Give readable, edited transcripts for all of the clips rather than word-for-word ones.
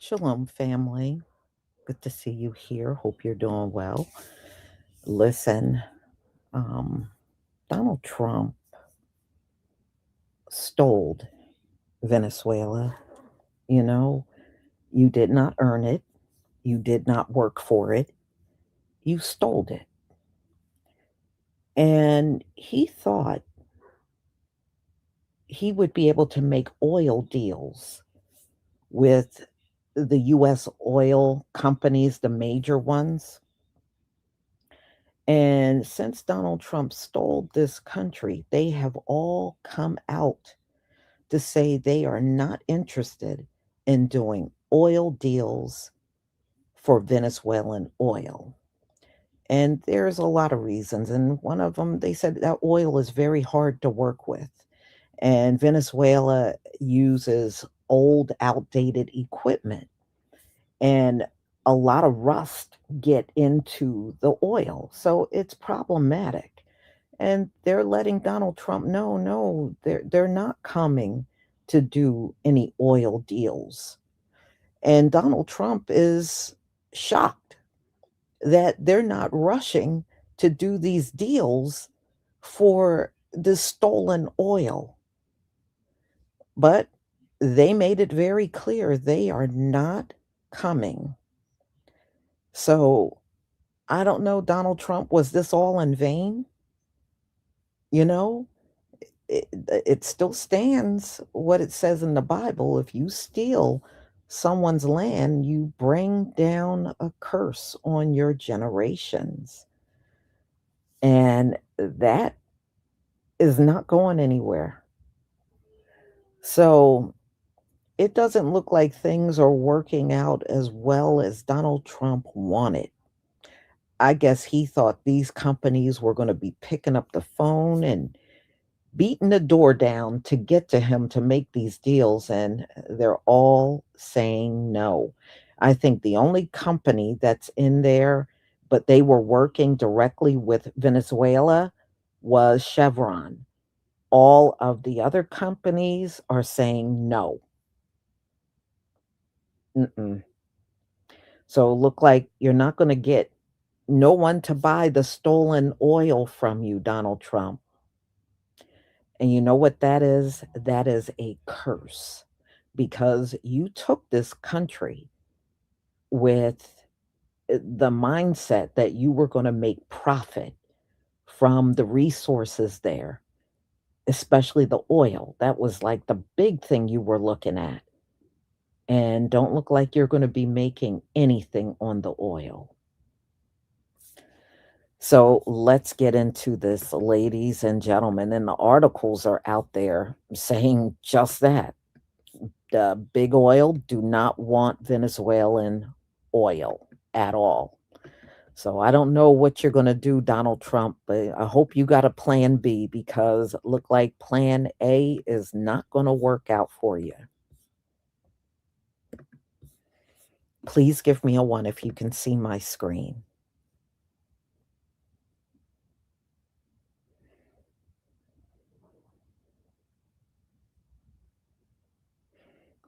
Shalom, family. Good to see you here. Hope you're doing well. Listen, um, Donald Trump stole Venezuela. You know, you did not earn it, you did not work for it, you stole it. And he thought he would be able to make oil deals with the US oil companies, the major ones. And since Donald Trump stole this country, they have all come out to say they are not interested in doing oil deals for Venezuelan oil. And there's a lot of reasons. And one of them, they said that oil is very hard to work with. And Venezuela uses old, outdated equipment. And a lot of rust get into the oil. So it's problematic. And they're letting Donald Trump know, no, they're not coming to do any oil deals. And Donald Trump is shocked that they're not rushing to do these deals for the stolen oil. But they made it very clear they are not coming. So I don't know, Donald Trump, was this all in vain? You know, it still stands what it says in the Bible. If you steal someone's land, you bring down a curse on your generations. And that is not going anywhere. So it doesn't look like things are working out as well as Donald Trump wanted. I guess he thought these companies were going to be picking up the phone and beating the door down to get to him to make these deals, and they're all saying no. I think the only company that's in there, but they were working directly with Venezuela, was Chevron. All of the other companies are saying no. Mm-mm. So look like you're not going to get no one to buy the stolen oil from you, Donald Trump. And you know what that is? That is a curse because you took this country with the mindset that you were going to make profit from the resources there, especially the oil. That was like the big thing you were looking at. And don't look like you're going to be making anything on the oil. So let's get into this, ladies and gentlemen. And the articles are out there saying just that. The big oil do not want Venezuelan oil at all. So I don't know what you're going to do, Donald Trump, but I hope you got a plan B because it look like plan A is not going to work out for you. Please give me a one if you can see my screen.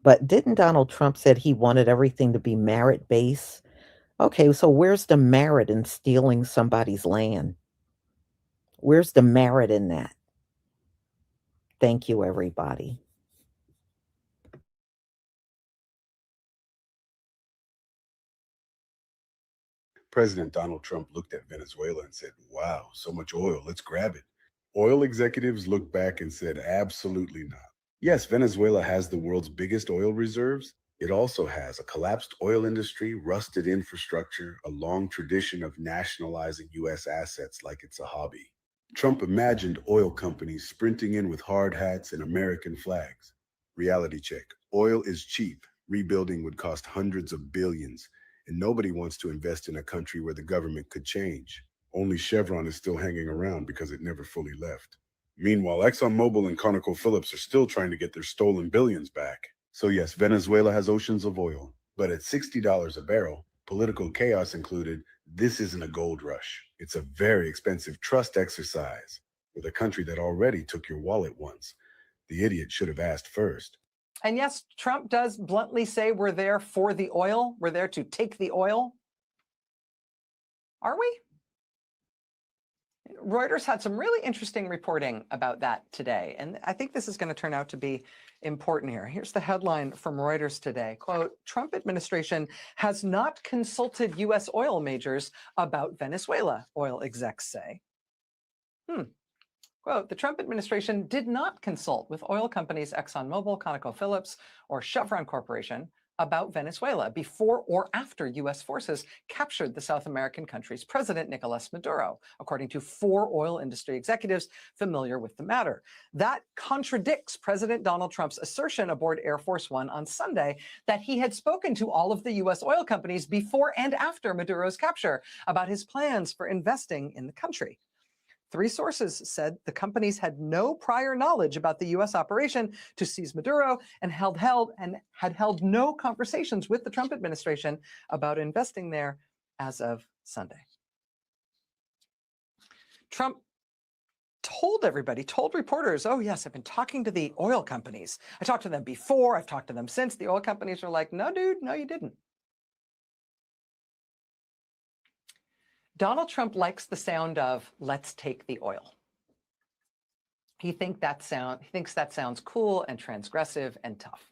But didn't Donald Trump said he wanted everything to be merit based? Okay, so where's the merit in stealing somebody's land? Where's the merit in that? Thank you, everybody. President Donald Trump looked at Venezuela and said, "Wow, so much oil, let's grab it." Oil executives looked back and said, "Absolutely not." Yes, Venezuela has the world's biggest oil reserves. It also has a collapsed oil industry, rusted infrastructure, a long tradition of nationalizing U.S. assets like it's a hobby. Trump imagined oil companies sprinting in with hard hats and American flags. Reality check: oil is cheap. Rebuilding would cost hundreds of billions, and nobody wants to invest in a country where the government could change. Only Chevron is still hanging around because it never fully left. Meanwhile, ExxonMobil and ConocoPhillips are still trying to get their stolen billions back. So, yes, Venezuela has oceans of oil, but at $60 a barrel, political chaos included, this isn't a gold rush. It's a very expensive trust exercise with a country that already took your wallet once. The idiot should have asked first. And yes, Trump does bluntly say we're there for the oil. We're there to take the oil. Are we? Reuters had some really interesting reporting about that today. And I think this is going to turn out to be important here. Here's the headline from Reuters today. Quote, Trump administration has not consulted U.S. oil majors about Venezuela, oil execs say. Quote, the Trump administration did not consult with oil companies ExxonMobil, ConocoPhillips, or Chevron Corporation about Venezuela before or after U.S. forces captured the South American country's president, Nicolas Maduro, according to 4 oil industry executives familiar with the matter. That contradicts President Donald Trump's assertion aboard Air Force One on Sunday that he had spoken to all of the U.S. oil companies before and after Maduro's capture about his plans for investing in the country. 3 sources said the companies had no prior knowledge about the U.S. operation to seize Maduro and had held no conversations with the Trump administration about investing there as of Sunday. Trump told reporters, oh yes, I've been talking to the oil companies. I talked to them before, I've talked to them since. The oil companies are like, no, dude, no, you didn't. Donald Trump likes the sound of let's take the oil. He thinks that sounds cool and transgressive and tough.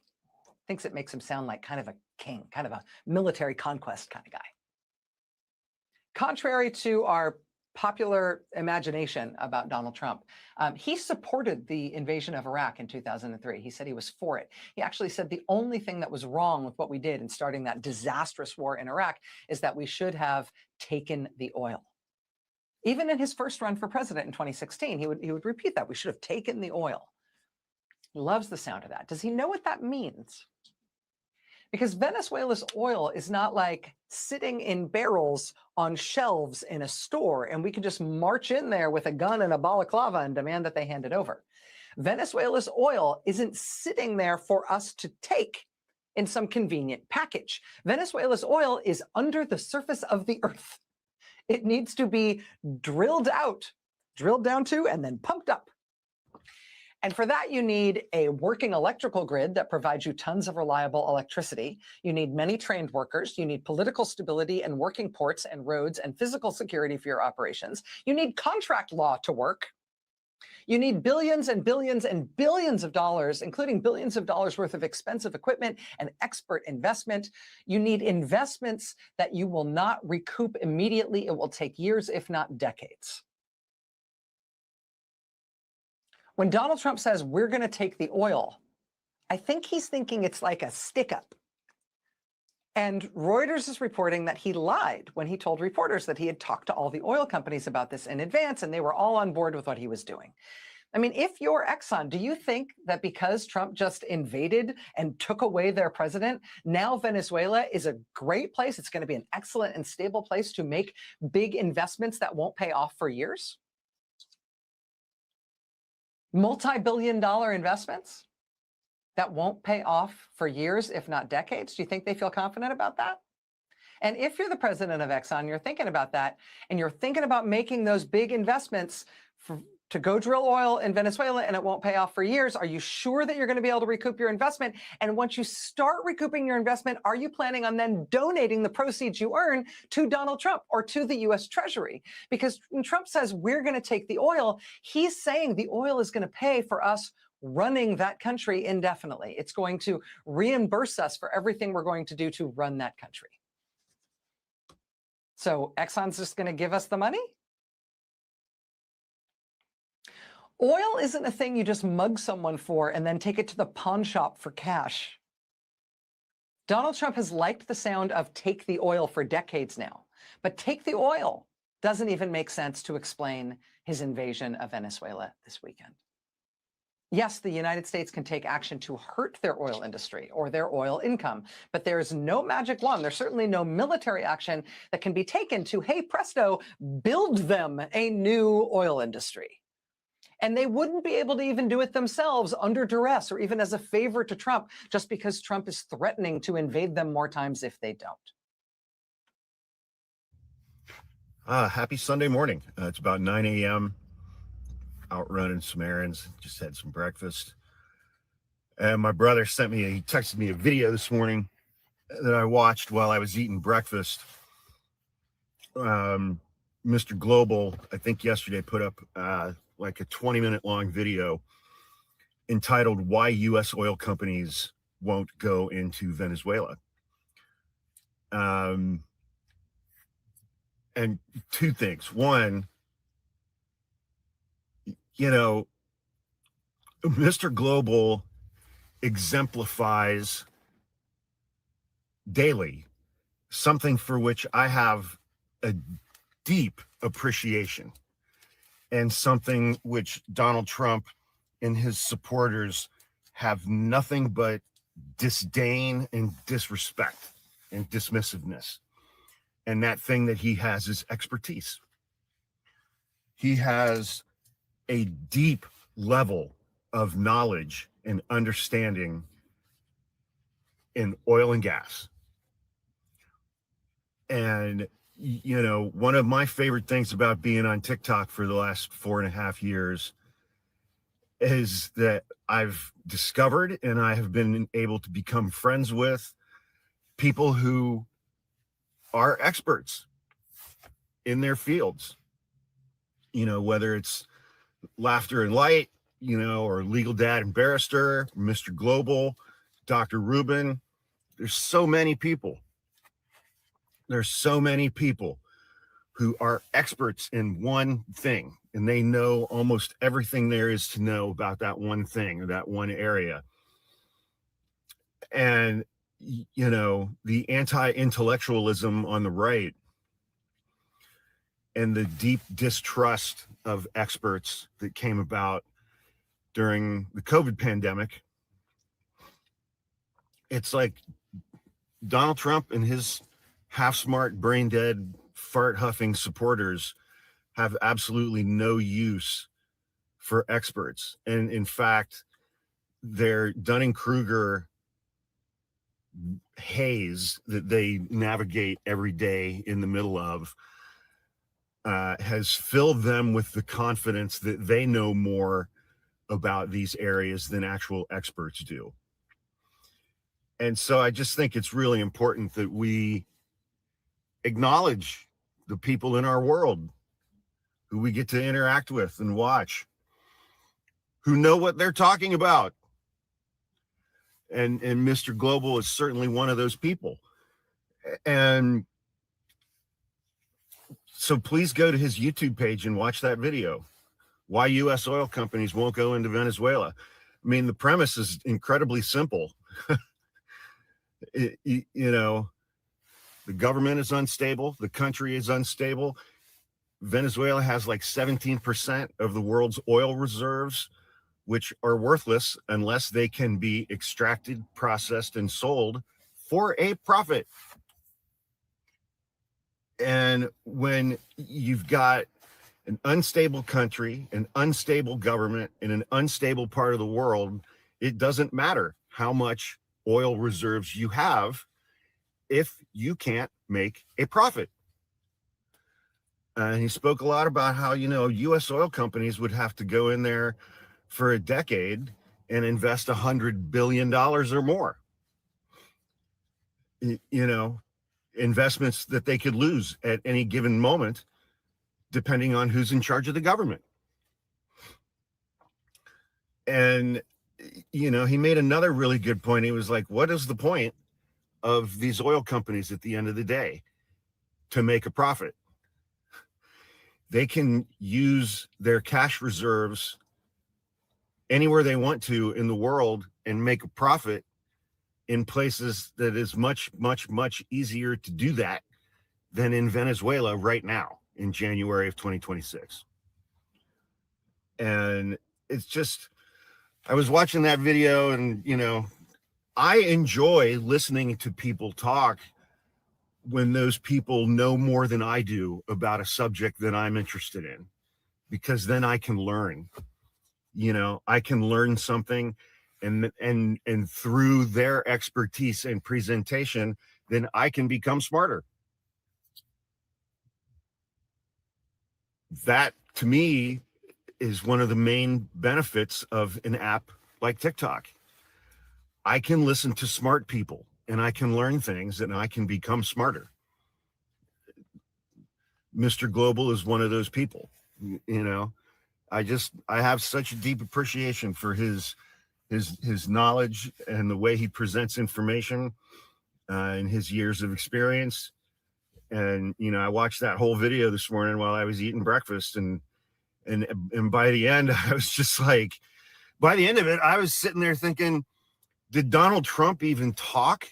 Thinks it makes him sound like kind of a king, kind of a military conquest kind of guy. Contrary to our popular imagination about Donald Trump, he supported the invasion of Iraq in 2003. He said he was for it. He actually said the only thing that was wrong with what we did in starting that disastrous war in Iraq is that we should have taken the oil. Even in his first run for president in 2016, he would repeat that. We should have taken the oil. He loves the sound of that. Does he know what that means? Because Venezuela's oil is not like sitting in barrels on shelves in a store and we can just march in there with a gun and a balaclava and demand that they hand it over. Venezuela's oil isn't sitting there for us to take in some convenient package. Venezuela's oil is under the surface of the earth. It needs to be drilled down to, and then pumped up. And for that, you need a working electrical grid that provides you tons of reliable electricity. You need many trained workers. You need political stability and working ports and roads and physical security for your operations. You need contract law to work. You need billions and billions and billions of dollars, including billions of dollars worth of expensive equipment and expert investment. You need investments that you will not recoup immediately. It will take years, if not decades. When Donald Trump says we're going to take the oil, I think he's thinking it's like a stick up. And Reuters is reporting that he lied when he told reporters that he had talked to all the oil companies about this in advance and they were all on board with what he was doing. I mean, if you're Exxon, do you think that because Trump just invaded and took away their president, now Venezuela is a great place? It's going to be an excellent and stable place to make big investments that won't pay off for years? Multi-billion-dollar investments that won't pay off for years, if not decades? Do you think they feel confident about that? And if you're the president of Exxon, you're thinking about that, and you're thinking about making those big investments to go drill oil in Venezuela and it won't pay off for years, are you sure that you're going to be able to recoup your investment? And once you start recouping your investment, are you planning on then donating the proceeds you earn to Donald Trump or to the U.S. Treasury? Because when Trump says we're going to take the oil, he's saying the oil is going to pay for us running that country indefinitely. It's going to reimburse us for everything we're going to do to run that country. So Exxon's just going to give us the money? Oil isn't a thing you just mug someone for and then take it to the pawn shop for cash. Donald Trump has liked the sound of take the oil for decades now, but take the oil doesn't even make sense to explain his invasion of Venezuela this weekend. Yes, the United States can take action to hurt their oil industry or their oil income, but there is no magic wand. There's certainly no military action that can be taken to, hey, presto, build them a new oil industry. And they wouldn't be able to even do it themselves under duress or even as a favor to Trump, just because Trump is threatening to invade them more times if they don't. Happy Sunday morning. It's about 9 a.m. Out running some errands, just had some breakfast. And my brother he texted me a video this morning that I watched while I was eating breakfast. Mr. Global, I think yesterday, put up like a 20-minute long video entitled "Why U.S. Oil Companies Won't Go into Venezuela." And two things. One, Mr. Global exemplifies daily something for which I have a deep appreciation, and something which Donald Trump and his supporters have nothing but disdain and disrespect and dismissiveness. And that thing that he has is expertise. He has a deep level of knowledge and understanding in oil and gas. And, one of my favorite things about being on TikTok for the last 4.5 years is that I've discovered and I have been able to become friends with people who are experts in their fields, whether it's Laughter and Light, or Legal Dad and Barrister, Mr. Global, Dr. Rubin. There's so many people. There's so many people who are experts in one thing, and they know almost everything there is to know about that one thing or that one area. And, the anti-intellectualism on the right and the deep distrust of experts that came about during the COVID pandemic, it's like Donald Trump and his half-smart, brain-dead, fart-huffing supporters have absolutely no use for experts. And in fact, their Dunning-Kruger haze that they navigate every day in the middle of has filled them with the confidence that they know more about these areas than actual experts do. And so I just think it's really important that we acknowledge the people in our world who we get to interact with and watch, who know what they're talking about. And Mr. Global is certainly one of those people. And so please go to his YouTube page and watch that video. Why U.S. oil companies won't go into Venezuela. I mean, the premise is incredibly simple. The government is unstable. The country is unstable. Venezuela has like 17% of the world's oil reserves, which are worthless unless they can be extracted, processed, and sold for a profit. And when you've got an unstable country, an unstable government, in an unstable part of the world, it doesn't matter how much oil reserves you have if you can't make a profit. And he spoke a lot about how, U.S. oil companies would have to go in there for a decade and invest $100 billion or more. Investments that they could lose at any given moment, depending on who's in charge of the government. And, he made another really good point. He was like, what is the point of these oil companies at the end of the day? To make a profit. They can use their cash reserves anywhere they want to in the world and make a profit in places that is much, much, much easier to do that than in Venezuela right now in January of 2026. And it's just, I was watching that video and, I enjoy listening to people talk when those people know more than I do about a subject that I'm interested in, because then I can learn. I can learn something, and through their expertise and presentation, then I can become smarter. That, to me, is one of the main benefits of an app like TikTok. I can listen to smart people and I can learn things and I can become smarter. Mr. Global is one of those people. You know, I have such a deep appreciation for his knowledge and the way he presents information and his years of experience. And you know, I watched that whole video this morning while I was eating breakfast, and by the end, I was just like, by the end of it, I was sitting there thinking, did Donald Trump even talk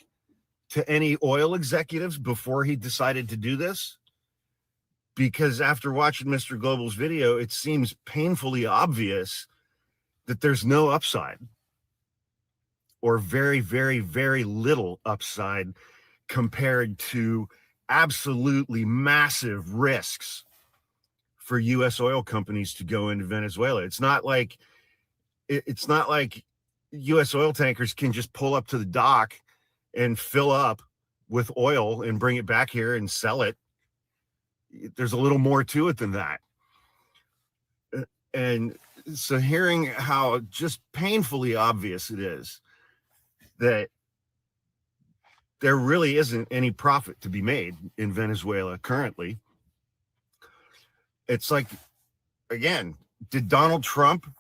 to any oil executives before he decided to do this? Because after watching Mr. Global's video, it seems painfully obvious that there's no upside, or very, very, very little upside compared to absolutely massive risks for U.S. oil companies to go into Venezuela. It's not like U.S. oil tankers can just pull up to the dock and fill up with oil and bring it back here and sell it. There's a little more to it than that. And so hearing how just painfully obvious it is that there really isn't any profit to be made in Venezuela currently. It's like, again, did Donald Trump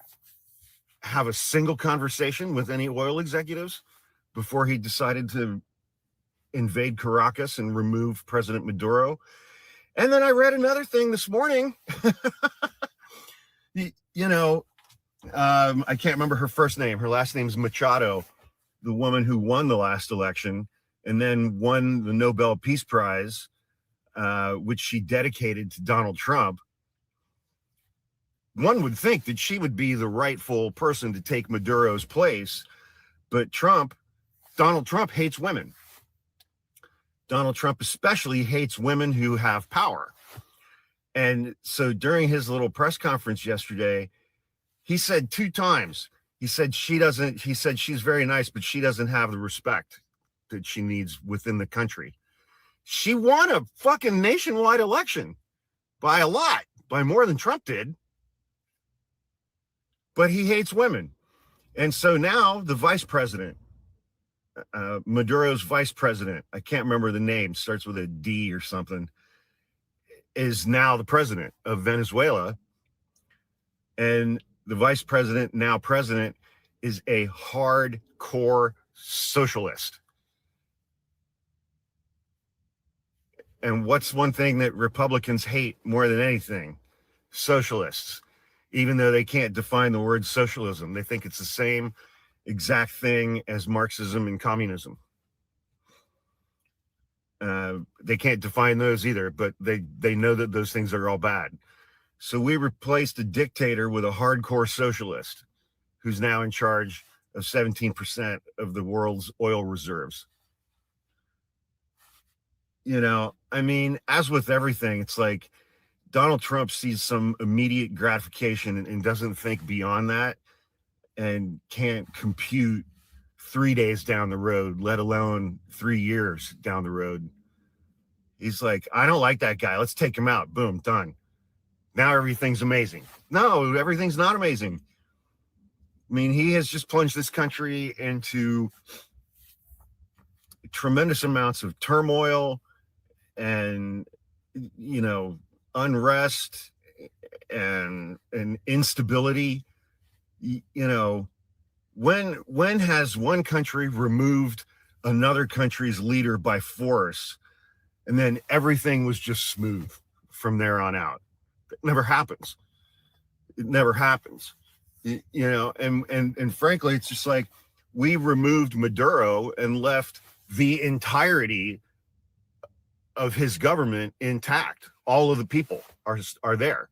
have a single conversation with any oil executives before he decided to invade Caracas and remove President Maduro? And then I read another thing this morning. I can't remember her first name. Her last name is Machado, the woman who won the last election and then won the Nobel Peace Prize, which she dedicated to Donald Trump. One would think that she would be the rightful person to take Maduro's place, but Donald Trump hates women. Donald Trump especially hates women who have power. And so during his little press conference yesterday, he said 2 times, he said she's very nice, but she doesn't have the respect that she needs within the country. She won a fucking nationwide election by a lot, by more than Trump did. But he hates women. And so now the vice president, Maduro's vice president, I can't remember the name, starts with a D or something, is now the president of Venezuela. And the vice president, now president, is a hardcore socialist. And what's one thing that Republicans hate more than anything? Socialists. Even though they can't define the word socialism, they think it's the same exact thing as Marxism and communism. They can't define those either, but they know that those things are all bad. So we replaced a dictator with a hardcore socialist who's now in charge of 17% of the world's oil reserves. You know, I mean, as with everything, it's like Donald Trump sees some immediate gratification and doesn't think beyond that, and can't compute 3 days down the road, let alone 3 years down the road. He's like, I don't like that guy. Let's take him out. Boom, done. Now everything's amazing. No, everything's not amazing. I mean, he has just plunged this country into tremendous amounts of turmoil and, you know, unrest and instability. You know, when has one country removed another country's leader by force and then everything was just smooth from there on out? It never happens. It never happens. You know, and frankly, it's just like we removed Maduro and left the entirety of his government intact. All of the people are there.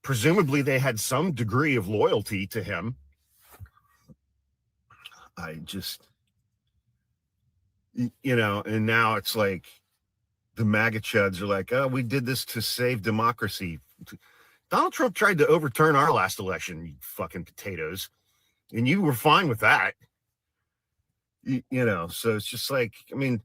Presumably they had some degree of loyalty to him. You know, and now it's like the MAGA chuds are like, oh, we did this to save democracy. Donald Trump tried to overturn our last election, you fucking potatoes. And you were fine with that. You know, so it's just like, I mean,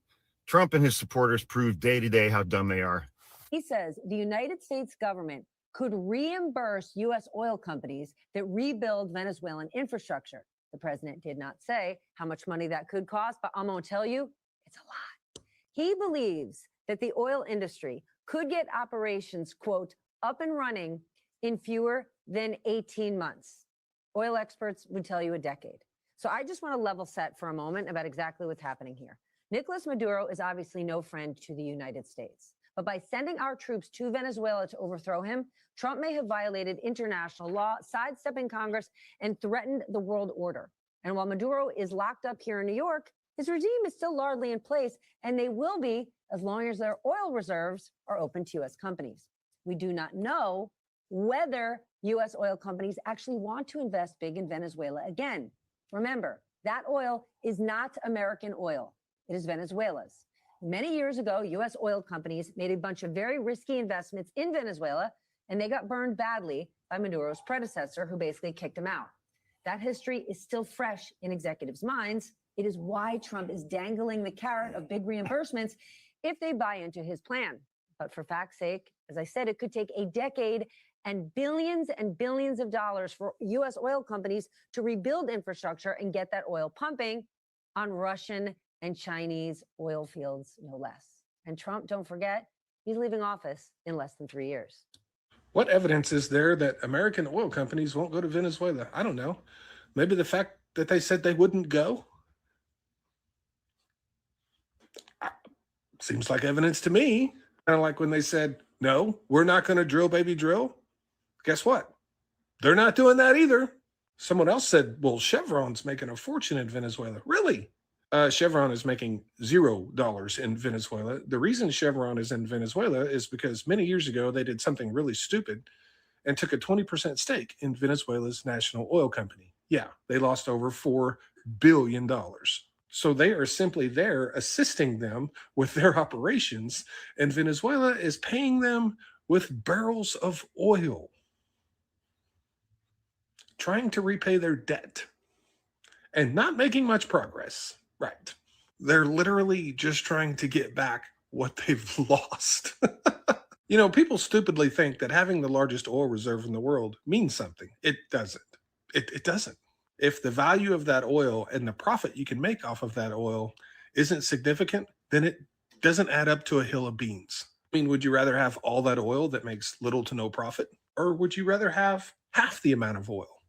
Trump and his supporters prove day to day how dumb they are. He says the United States government could reimburse U.S. oil companies that rebuild Venezuelan infrastructure. The president did not say how much money that could cost, but I'm going to tell you, it's a lot. He believes that the oil industry could get operations, quote, up and running in fewer than 18 months. Oil experts would tell you a decade. So I just want to level set for a moment about exactly what's happening here. Nicolas Maduro is obviously no friend to the United States. But by sending our troops to Venezuela to overthrow him, Trump may have violated international law, sidestepping Congress, and threatened the world order. And while Maduro is locked up here in New York, his regime is still largely in place, and they will be as long as their oil reserves are open to U.S. companies. We do not know whether U.S. oil companies actually want to invest big in Venezuela again. Remember, that oil is not American oil. It is Venezuela's. Many years ago, U.S. oil companies made a bunch of very risky investments in Venezuela, and they got burned badly by Maduro's predecessor, who basically kicked them out. That history is still fresh in executives' minds. It is why Trump is dangling the carrot of big reimbursements if they buy into his plan. But for fact's sake, as I said, it could take a decade and billions of dollars for U.S. oil companies to rebuild infrastructure and get that oil pumping on Russian and Chinese oil fields, no less. And Trump, don't forget, he's leaving office in less than 3 years. What evidence is there that American oil companies won't go to Venezuela? I don't know. Maybe the fact that they said they wouldn't go? Seems like evidence to me. Kind of like when they said, no, we're not going to drill, baby, drill. Guess what? They're not doing that either. Someone else said, well, Chevron's making a fortune in Venezuela. Really? Chevron is making $0 in Venezuela. The reason Chevron is in Venezuela is because many years ago, they did something really stupid and took a 20% stake in Venezuela's national oil company. Yeah, they lost over $4 billion. So they are simply there assisting them with their operations, and Venezuela is paying them with barrels of oil, trying to repay their debt and not making much progress. Right. They're literally just trying to get back what they've lost. You know, people stupidly think that having the largest oil reserve in the world means something. It doesn't. It doesn't. If the value of that oil and the profit you can make off of that oil isn't significant, then it doesn't add up to a hill of beans. I mean, would you rather have all that oil that makes little to no profit? Or would you rather have half the amount of oil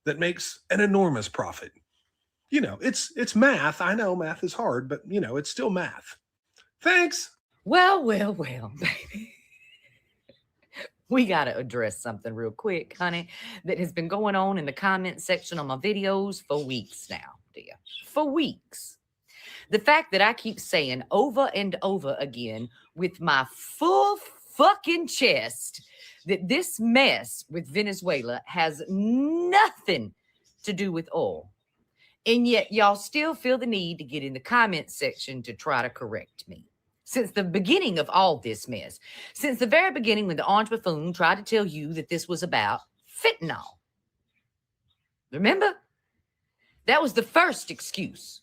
that makes an enormous profit? You know, it's math. I know math is hard, but, you know, it's still math. Thanks. Well, baby. We got to address something real quick, honey, that has been going on in the comment section on my videos for weeks now, dear. For weeks. The fact that I keep saying over and over again with my full fucking chest that this mess with Venezuela has nothing to do with oil. And yet y'all still feel the need to get in the comment section to try to correct me. Since the beginning of all this mess, since the very beginning when the orange buffoon tried to tell you that this was about fentanyl. Remember? That was the first excuse.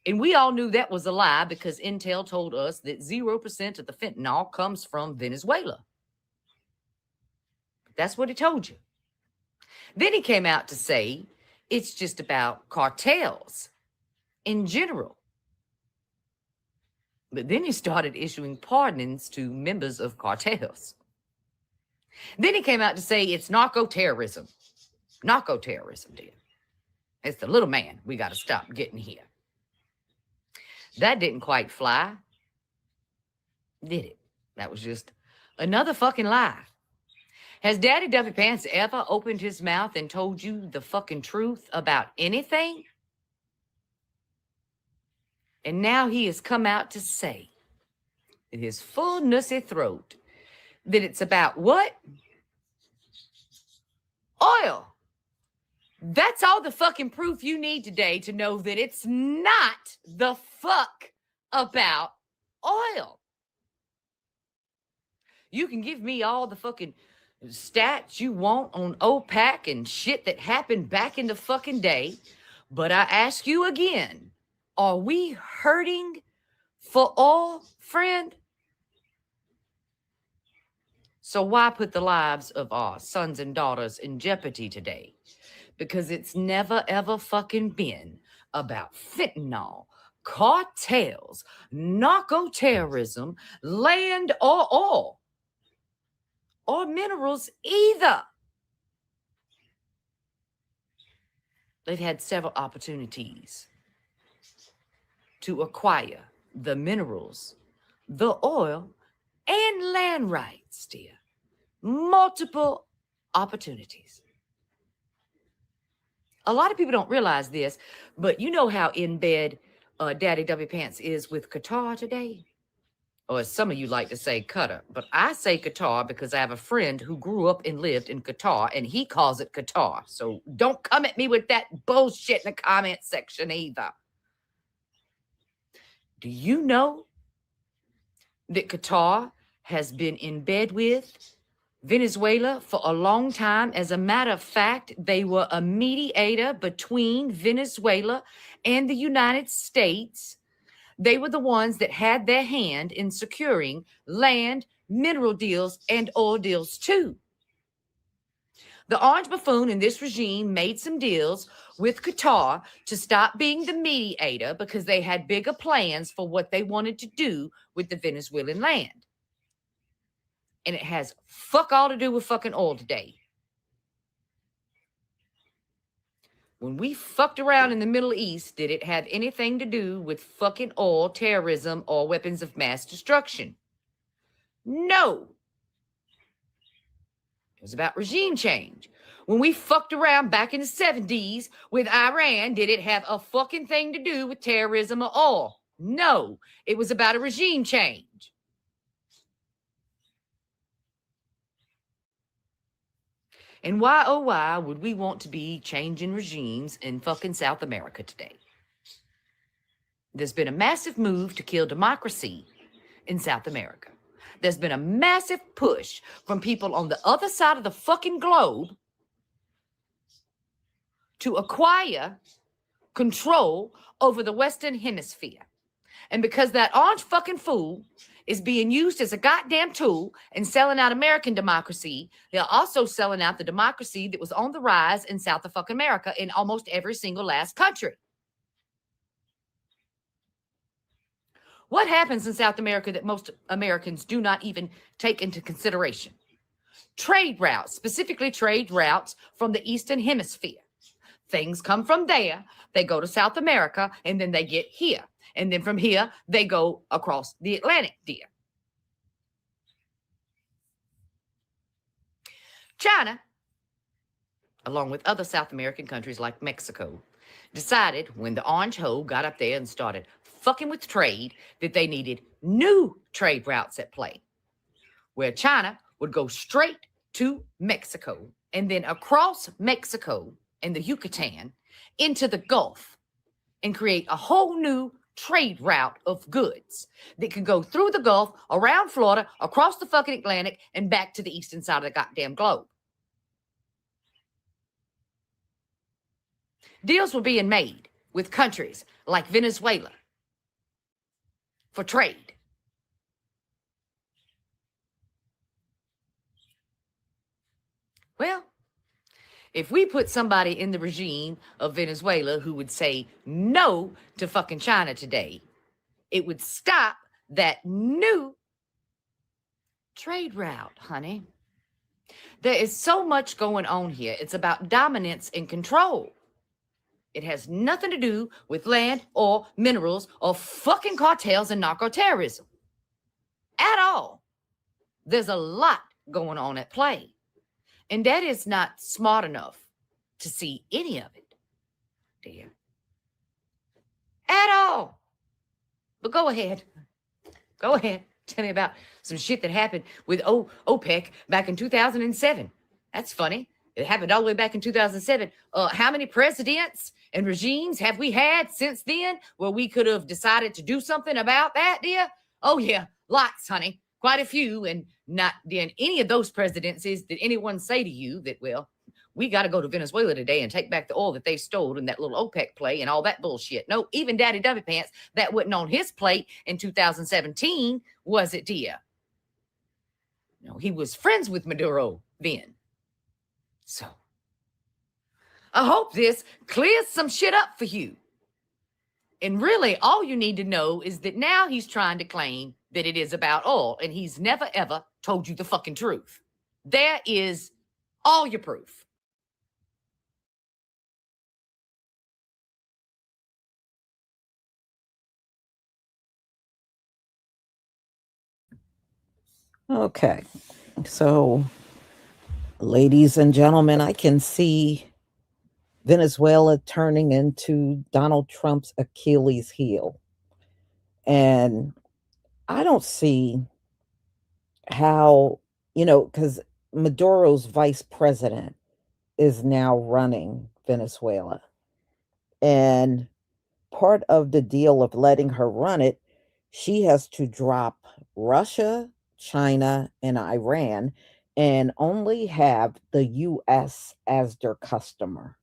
And we all knew that was a lie because Intel told us that 0% of the fentanyl comes from Venezuela. That's what he told you. Then he came out to say it's just about cartels in general. But then he started issuing pardons to members of cartels. Then he came out to say it's narco-terrorism. Narco-terrorism, dear. It's the little man we got to stop getting here. That didn't quite fly, did it? That was just another fucking lie. Has Daddy Duffy Pants ever opened his mouth and told you the fucking truth about anything? And now he has come out to say in his full nussy throat that it's about what? Oil. That's all the fucking proof you need today to know that it's not the fuck about oil. You can give me all the fucking stats you want on OPEC and shit that happened back in the fucking day. But I ask you again, are we hurting for oil, friend? So why put the lives of our sons and daughters in jeopardy today? because it's never ever fucking been about fentanyl, cartels, narco terrorism, land or oil, or minerals either. They've had several opportunities to acquire the minerals, the oil, and land rights, dear. Multiple opportunities. A lot of people don't realize this, but you know how in bed Daddy W Pants is with Qatar today? Or as some of you like to say, Qatar. But I say Qatar because I have a friend who grew up and lived in Qatar, and he calls it Qatar. So don't come at me with that bullshit in the comment section either. Do you know that Qatar has been in bed with Venezuela for a long time? As a matter of fact, they were a mediator between Venezuela and the United States. They were the ones that had their hand in securing land, mineral deals, and oil deals too. The orange buffoon in this regime made some deals with Qatar to stop being the mediator because they had bigger plans for what they wanted to do with the Venezuelan land. And it has fuck all to do with fucking oil today. When we fucked around in the Middle East, did it have anything to do with fucking oil, terrorism, or weapons of mass destruction? No. It was about regime change. When we fucked around back in the 70s with Iran, did it have a fucking thing to do with terrorism or oil? No. It was about a regime change. And why, oh, why would we want to be changing regimes in fucking South America today? There's been a massive move to kill democracy in South America. There's been a massive push from people on the other side of the fucking globe to acquire control over the Western Hemisphere. And because that orange fucking fool is being used as a goddamn tool and selling out American democracy, they're also selling out the democracy that was on the rise in South of fucking America in almost every single last country. What happens in South America that most Americans do not even take into consideration? Trade routes, specifically trade routes from the Eastern Hemisphere. Things come from there, they go to South America, and then they get here. And then from here, they go across the Atlantic, dear. China, along with other South American countries like Mexico, decided when the orange hoe got up there and started fucking with trade that they needed new trade routes at play, where China would go straight to Mexico and then across Mexico and the Yucatan into the Gulf and create a whole new trade route of goods that could go through the Gulf, around Florida, across the fucking Atlantic, and back to the eastern side of the goddamn globe. Deals were being made with countries like Venezuela for trade. Well, if we put somebody in the regime of Venezuela who would say no to fucking China today, it would stop that new trade route, honey. There is so much going on here. It's about dominance and control. It has nothing to do with land or minerals or fucking cartels and narco-terrorism at all. There's a lot going on at play. And that is not smart enough to see any of it, dear. At all. But go ahead. Go ahead. Tell me about some shit that happened with OPEC back in 2007. That's funny. It happened all the way back in 2007. How many presidents and regimes have we had since then where we could have decided to do something about that, dear? Oh, yeah, lots, honey. Quite a few. And not in any of those presidencies did anyone say to you that, well, we got to go to Venezuela today and take back the oil that they stole in that little OPEC play and all that bullshit. No, even Daddy W Pants, that wasn't on his plate in 2017, was it, dear? No, he was friends with Maduro then. So, I hope this clears some shit up for you. And really, all you need to know is that now he's trying to claim that it is about oil, and he's never ever told you the fucking truth. There is all your proof. Okay. So, ladies and gentlemen, I can see Venezuela turning into Donald Trump's Achilles heel. And I don't see how, because Maduro's vice president is now running Venezuela. And part of the deal of letting her run it, she has to drop Russia, China, and Iran and only have the US as their customer.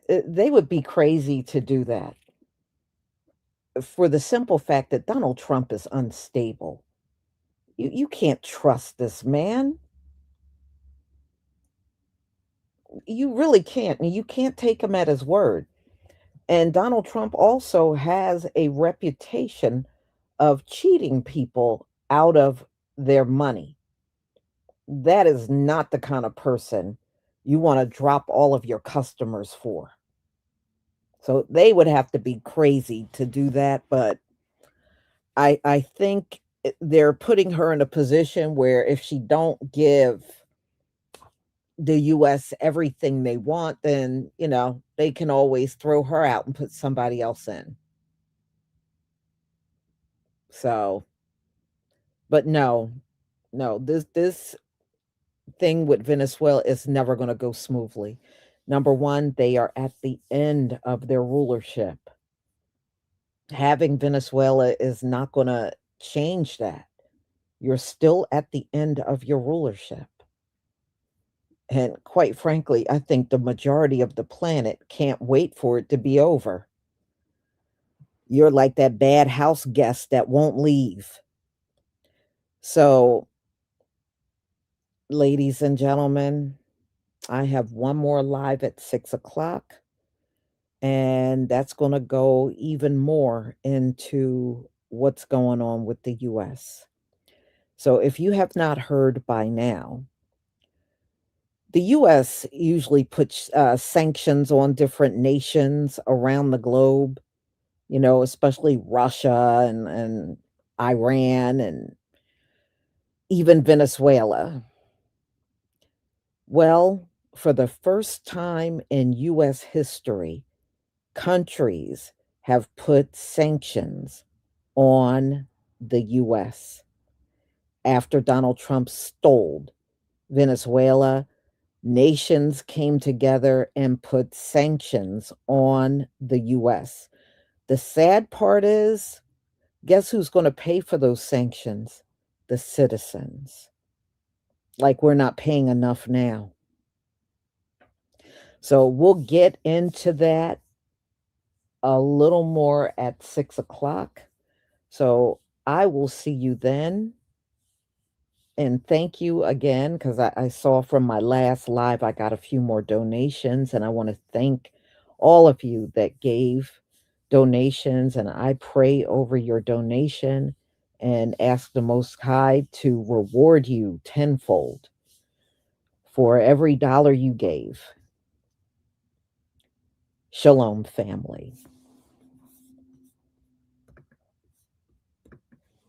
They would be crazy to do that for the simple fact that Donald Trump is unstable. You can't trust this man. You really can't. And you can't take him at his word. And Donald Trump also has a reputation of cheating people out of their money. That is not the kind of person you want to drop all of your customers for. So they would have to be crazy to do that, but I think they're putting her in a position where if she don't give the US everything they want, then, they can always throw her out and put somebody else in. So, but no, no, this thing with Venezuela is never going to go smoothly. Number one, they are at the end of their rulership. Having Venezuela is not going to change that. You're still at the end of your rulership. And quite frankly, I think the majority of the planet can't wait for it to be over. You're like that bad house guest that won't leave. So, ladies and gentlemen, I have one more live at 6 o'clock, and that's going to go even more into what's going on with the US. So, if you have not heard by now, the US usually puts sanctions on different nations around the globe, especially Russia and Iran and even Venezuela. Well, for the first time in US history, countries have put sanctions on the US after Donald Trump stole Venezuela. Nations came together and put sanctions on the US. The sad part is, guess who's going to pay for those sanctions? The citizens. Like we're not paying enough now. So we'll get into that a little more at 6 o'clock. So I will see you then. And thank you again, because I saw from my last live, I got a few more donations, and I want to thank all of you that gave donations. And I pray over your donation and ask the Most High to reward you tenfold for every dollar you gave. Shalom, family.